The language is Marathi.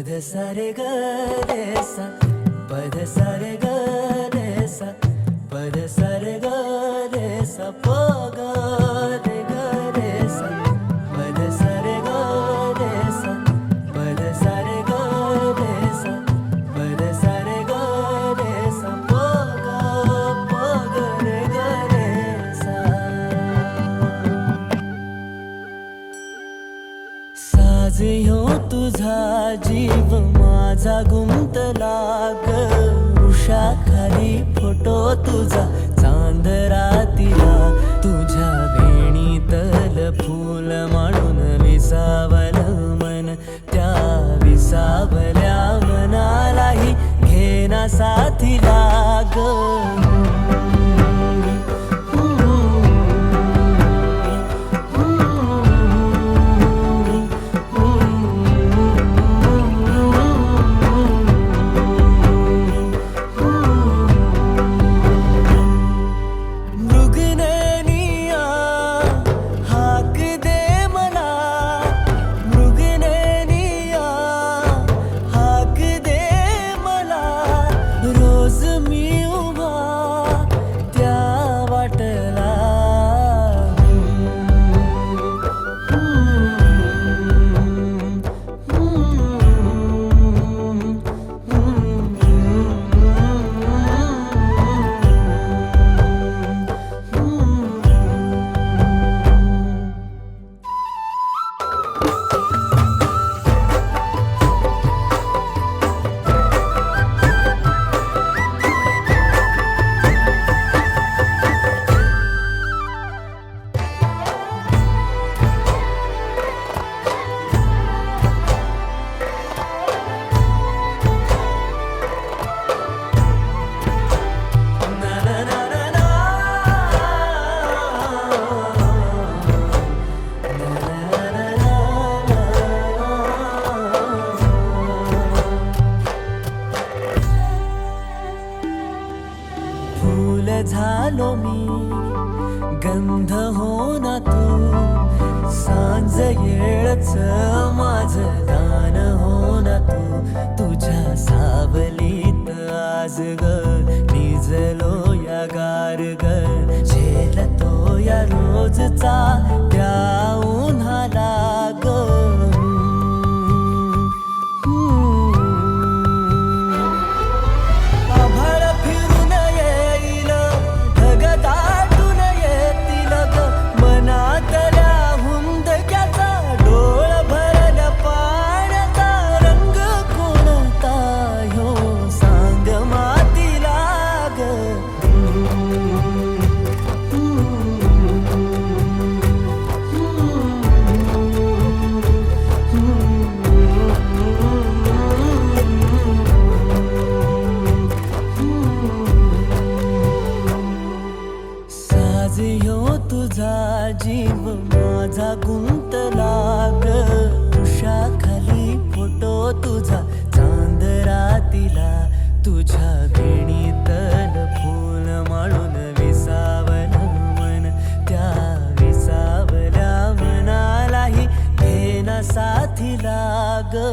पद सा रे ग रे सा, पद सा रे ग रे सा, पद सा रे ग रे सा, प ग रे ग रे सा, पद सा रे ग रे सा, पद सा रे ग रे सा, पद सा रे ग रे सा, प ग रे ग रे सा. साज ह्यो तुझा जीव माझा गुंतला ग, वृक्षाखाली फोटो तुझा चांद रातीला, तुझ्या वेणीतल फूल म्हणून विसावल मन, त्या विसावल्या मनालाही घेना साथीला ग. फूल झालो मी, गंध हो ना तू, सांज येळच माझं गान हो ना तू, तुझ्या सावलीत आज ग निजलो या गार ग, झेलतो या रोजचा त्या उन्हाला ग. साज ह्यो तुझा जीव माझा गुंतला ग, वृक्षाखाली फोटो तुझा चांद रातीला, तुझ्या वेणीतल फूल म्हणून विसावल मन, त्या विसावल्या मनालाही घेना साथीला ग.